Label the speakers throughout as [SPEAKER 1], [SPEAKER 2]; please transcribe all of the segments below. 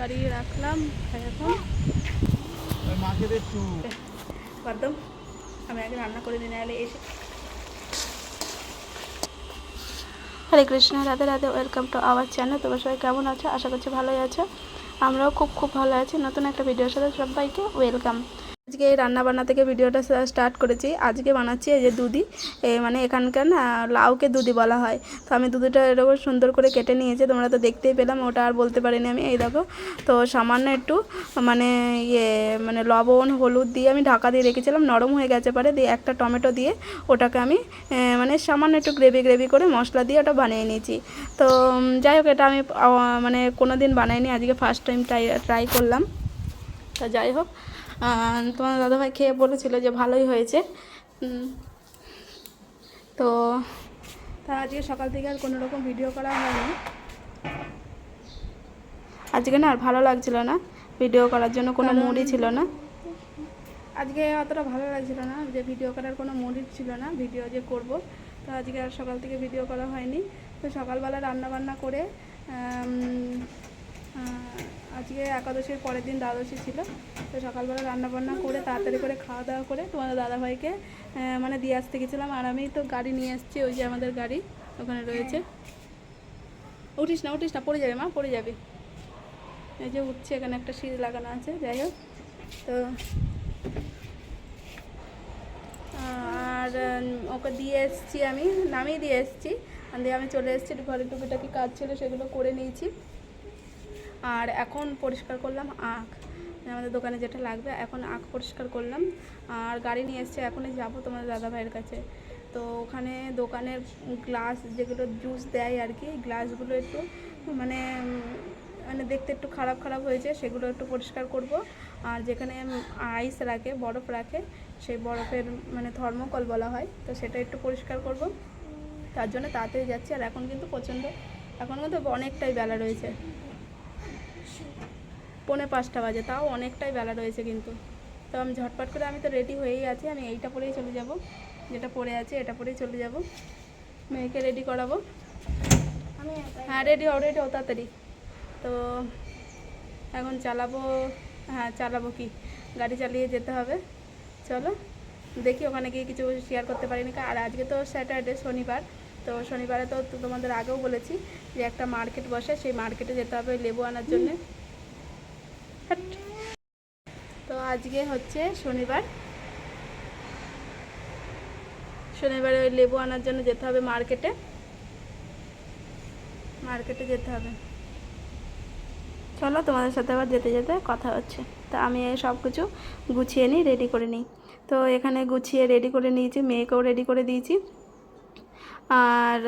[SPEAKER 1] ছাড়িয়ে রাখলাম। এখন একদম আমি আগে রান্না করে দিনে এলে এসে। Hare Krishna, Radhe Radhe, welcome to our channel. তোমরা সবাই কেমন আছো? আশা করছি ভালোই আছো। আমরাও খুব ভালো আছি। নতুন একটা ভিডিওর সাথে সবাইকে ওয়েলকাম। আজকে এই রান্নাবান্না থেকে ভিডিওটা স্টার্ট করেছি। আজকে বানাচ্ছি এই যে দুধি, মানে এখানকার না লাউকে দুধি বলা হয়। তো আমি দুধটা এরকম সুন্দর করে কেটে নিয়েছি, তোমরা তো দেখতেই পেলাম। ওটা আর বলতে পারিনি আমি। এই দেখো, তো সামান্য একটু মানে মানে লবণ হলুদ দিয়ে আমি ঢাকা দিয়ে রেখেছিলাম, নরম হয়ে গেছে পরে দিয়ে একটা টমেটো দিয়ে ওটাকে আমি মানে সামান্য একটু গ্রেভি করে মশলা দিয়ে ওটা বানিয়ে নিয়েছি। তো যাই হোক, এটা আমি মানে কোনো দিন বানাইনি, আজকে ফার্স্ট টাইম ট্রাই করলাম। তা যাই হোক, তোমার দাদাভাই খেয়ে বলেছিল যে ভালোই হয়েছে। তো তা আজকে সকাল থেকে আর কোনো রকম ভিডিও করা হয়নি। আজকে না আর ভালো লাগছিল না ভিডিও করার জন্য, কোনো মুডই ছিল না। আজকে অতটা ভালো লাগছিল না, যে ভিডিও করার কোনো মুডই ছিল না ভিডিও যে করব। তো আজকে আর সকাল থেকে ভিডিও করা হয়নি। তো সকালবেলা রান্নাবান্না করে আজকে একাদশীর পরের দিন দ্বাদশী ছিল। তো সকালবেলা রান্নাবান্না করে তাড়াতাড়ি করে খাওয়া দাওয়া করে তোমাদের দাদাভাইকে মানে দিয়ে আসতে গেছিলাম। আর আমি তো গাড়ি নিয়ে এসেছি, ওই যে আমাদের গাড়ি ওখানে রয়েছে। উঠিস না পড়ে যাবে মা, পড়ে যাবে। এই যে উঠছে, এখানে একটা সিঁড়ি লাগানো আছে। যাই হোক, তো আর ওকে দিয়ে এসেছি, আমি নামিয়ে দিয়ে এসেছি। দিয়ে আমি চলে এসেছি, ঘরে টুকিটাকি কাজ ছিল সেগুলো করে নিয়েছি। আর এখন পরিষ্কার করলাম আখ, আমাদের দোকানে যেটা লাগবে, এখন আখ পরিষ্কার করলাম। আর গাড়ি নিয়ে এসছে, এখনই যাবো তোমাদের দাদাভাইয়ের কাছে। তো ওখানে দোকানের গ্লাস যেগুলো জুস দেয় আর কি, গ্লাসগুলো একটু মানে মানে দেখতে একটু খারাপ হয়েছে, সেগুলো একটু পরিষ্কার করব। আর যেখানে আইস রাখে, বরফ রাখে, সেই বরফের মানে থার্মোকল বলা হয়, তো সেটা একটু পরিষ্কার করব। তার জন্য তাড়াতাড়ি যাচ্ছি। আর এখন কিন্তু এখন কিন্তু অনেকটাই বেলা রয়েছে, 4:45 বাজে, তাও অনেকটাই বেলা রয়েছে কিন্তু। তো আমি ঝটপট করে, আমি তো রেডি হয়েই আছি, আমি এইটা পরেই চলে যাব, যেটা পরে আছে এটা পরেই চলে যাব। মেয়েকে রেডি করাবো। হ্যাঁ, রেডি হও তাড়াতাড়ি। তো এখন চালাবো কি, গাড়ি চালিয়ে যেতে হবে। চলো দেখি, ওখানে গিয়ে কিছু শেয়ার করতে পারিনি। আর আজকে তো স্যাটারডে, শনিবার। তো শনিবারে তো তোমাদের আগেও বলেছি যে একটা মার্কেট বসে, সেই মার্কেটে যেতে হবে লেবু আনার জন্যে। তো আজকে হচ্ছে শনিবারে ওই লেবু আনার জন্য যেতে হবে মার্কেটে যেতে হবে। চলো, তোমাদের সাথে আবার যেতে যেতে কথা হচ্ছে। তো আমি এই সব কিছু গুছিয়ে নিই, রেডি করে নিই। তো এখানে গুছিয়ে রেডি করে নিয়েছি, মেয়েকেও রেডি করে দিয়েছি। আর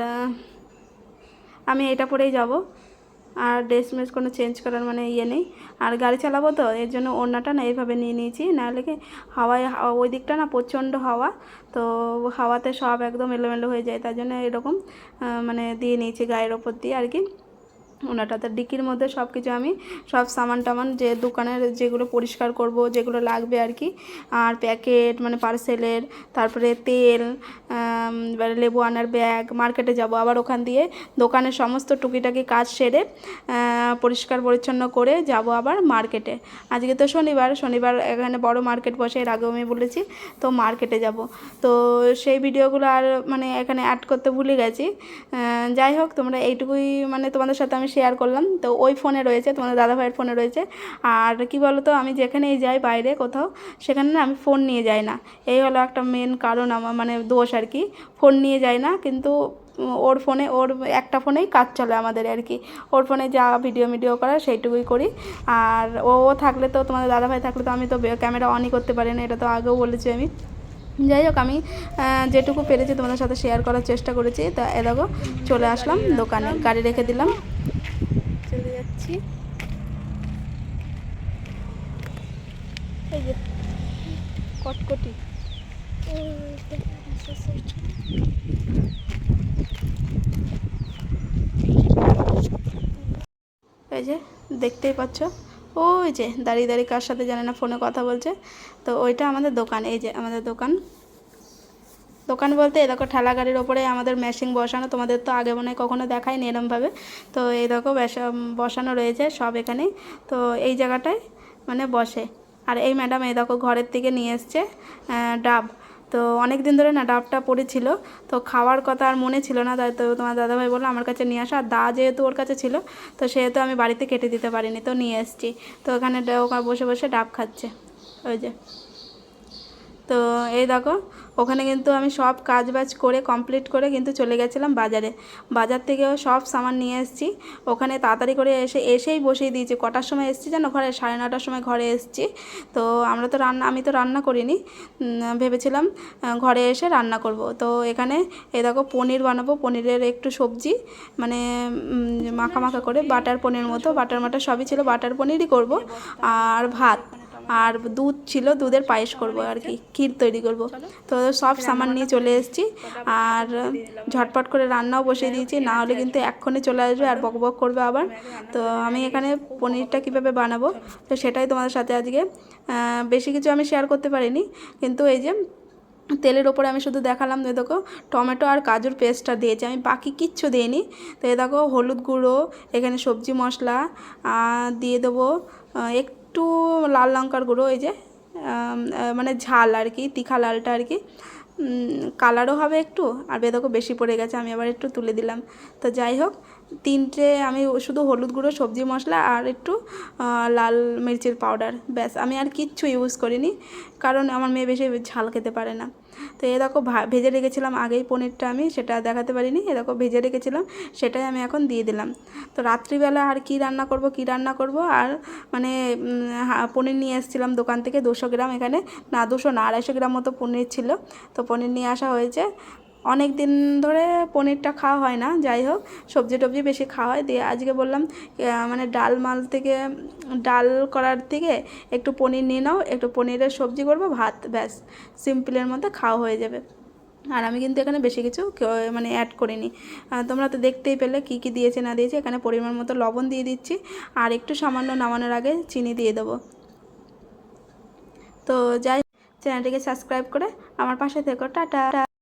[SPEAKER 1] আমি এটা পরেই যাব, আর ড্রেস কোনো চেঞ্জ করার মানে নেই। আর গাড়ি চালাবো তো, এর জন্য ওড়নাটা না এইভাবে নিয়ে নিয়েছি, নাহলে কি হাওয়ায় ওই দিকটা না প্রচণ্ড হাওয়া, তো হাওয়াতে সব একদম এলোমেলো হয়ে যায়। তার জন্য এরকম মানে দিয়ে নিয়েছি গায়ের ওপর দিয়ে আর কি। ওনাটাতে ডিকির মধ্যে সব কিছু আমি সব সামান যে দোকানের যেগুলো পরিষ্কার করব, যেগুলো লাগবে আর কি, আর প্যাকেট মানে পার্সেলের, তারপরে তেল, লেবু আনার ব্যাগ, মার্কেটে যাব আবার, ওখান দিয়ে দোকানের সমস্ত টুকিটাকি কাজ সেরে পরিষ্কার পরিচ্ছন্ন করে যাব আবার মার্কেটে। আজকে তো শনিবার এখানে বড় মার্কেট বসে, এর আগেও আমি বলেছি। তো মার্কেটে যাব, তো সেই ভিডিওগুলো আর মানে এখানে অ্যাড করতে ভুলে গেছি। যাই হোক, তোমরা এইটুকুই মানে তোমাদের সাথে আমি শেয়ার করলাম। তো ওই ফোনে রয়েছে, তোমাদের দাদাভাইয়ের ফোনে রয়েছে। আর কি বলো তো, আমি যেখানেই যাই বাইরে কোথাও, সেখানে না আমি ফোন নিয়ে যাই না। এই হলো একটা মেন কারণ আমার, মানে দোষ আর কি। ফোন নিয়ে যাই না, কিন্তু ওর ফোনে, ওর একটা ফোনেই কাজ চলে আমাদের আর কি। ওর ফোনে যা ভিডিও করা সেইটুকুই করি। আর ও থাকলে তো, তোমাদের দাদাভাই থাকলে তো আমি তো ক্যামেরা অনই করতে পারি না, এটা তো আগেও বলেছি আমি। যাই হোক, আমি যেটুকু পেরেছি তোমাদের সাথে শেয়ার করার চেষ্টা করেছি। তা এ দেখো, চলে আসলাম দোকানে, গাড়ি রেখে দিলাম, চলে যাচ্ছি। এই যে কটকটি, এই যে দেখতেই পাচ্ছ, ওই যে দাঁড়িয়ে কার সাথে জানে না ফোনে কথা বলছে। তো ওইটা আমাদের দোকান, এই যে আমাদের দোকান বলতে এই দেখো ঠেলা গাড়ির ওপরে আমাদের মেশিন বসানো, তোমাদের তো আগে মনে হয় কখনো দেখায়নি এরমভাবে। তো এই দেখো বসানো রয়েছে সব এখানেই। তো এই জায়গাটায় মানে বসে। আর এই ম্যাডাম এই দেখো ঘরের থেকে নিয়ে এসছে ডাব। তো অনেক দিন ধরে না ডাবটা পড়েছিল, তো খাওয়ার কথা আর মনে ছিল না, তাই তো তোমার দাদাভাই বললো আমার কাছে নিয়ে আসা। আর দা যেহেতু ওর কাছে ছিল, তো সেহেতু আমি বাড়িতে কেটে দিতে পারিনি, তো নিয়ে এসেছি। তো ওখানে ওখানে বসে বসে ডাব খাচ্ছে ওই যে। তো এই দেখো ওখানে কিন্তু আমি সব কাজ বাজ করে কমপ্লিট করে কিন্তু চলে গেছিলাম বাজারে। বাজার থেকেও সব সামান নিয়ে এসেছি। ওখানে তাড়াতাড়ি করে এসেই বসিয়ে দিয়েছি। কটার সময় এসেছি জানো? ঘরে 9:30টার সময় ঘরে এসেছি। তো আমি তো রান্না করিনি, ভেবেছিলাম ঘরে এসে রান্না করব। তো এখানে এই দেখো পনির বানাবো, পনিরের একটু সবজি মানে মাখা মাখা করে বাটার পনির মতো, বাটার সবই ছিল, বাটার পনিরই করব। আর ভাত আর দুধ ছিল, দুধের পায়েস করব আর কি, ক্ষীর তৈরি করব। তো সব সামান নিয়ে চলে এসেছি আর ঝটপট করে রান্নাও বসিয়ে দিয়েছি, না হলে কিন্তু এক্ষুনি চলে আসবে আর বক বক করবে আবার। তো আমি এখানে পনিরটা কীভাবে বানাবো তো সেটাই তোমাদের সাথে আজকে, বেশি কিছু আমি শেয়ার করতে পারিনি, কিন্তু এই যে তেলের ওপরে আমি শুধু দেখালাম। তো দেখো টমেটো আর কাজুর পেস্টটা দিয়েছি, আমি বাকি কিচ্ছু দিইনি। তো এই দেখো হলুদ গুঁড়ো, এখানে সবজি মশলা দিয়ে দেবো, একটু লাল লঙ্কার গুঁড়ো, এই যে মানে ঝাল আর কি, তীখা লালটা আর কি, কালারও হবে একটু। আর দেখো বেশি পড়ে গেছে, আমি আবার একটু তুলে দিলাম। তো যাই হোক, তিনটে আমি শুধু হলুদ গুঁড়ো, সবজি মশলা আর একটু লাল মির্চির পাউডার, ব্যাস। আমি আর কিচ্ছু ইউজ করিনি, কারণ আমার মেয়ে বেশি ঝাল খেতে পারে না। তো এ দেখো ভেজে রেখেছিলাম আগেই পনিরটা, আমি সেটা দেখাতে পারিনি। এ দেখো ভেজে রেখেছিলাম, সেটাই আমি এখন দিয়ে দিলাম। তো রাত্রিবেলা আর কি রান্না করব আর মানে পনির নিয়ে এসেছিলাম দোকান থেকে 200 গ্রাম, এখানে না 200 না 250 গ্রাম মতো পনির ছিল। তো পনির নিয়ে আসা হয়েছে। অনেক দিন ধরে পনিরটা খাওয়া হয় না, যাই হোক সবজি টবজি বেশি খাওয়া হয়। দিয়ে আজকে বললাম মানে ডাল করার থেকে একটু পনির নিয়ে নাও, একটু পনিরের সবজি করব, ভাত, ব্যাস সিম্পলের মধ্যে খাওয়া হয়ে যাবে। আর আমি কিন্তু এখানে বেশি কিছু মানে অ্যাড করিনি। তোমরা তো দেখতেই পেলে কী কী দিয়েছে না দিয়েছে। এখানে পরিমাণ মতো লবণ দিয়ে দিচ্ছি, আর একটু সামান্য নামানোর আগে চিনি দিয়ে দেবো। তো যাই, চ্যানেলটিকে সাবস্ক্রাইব করে আমার পাশে থেকো। টাটা।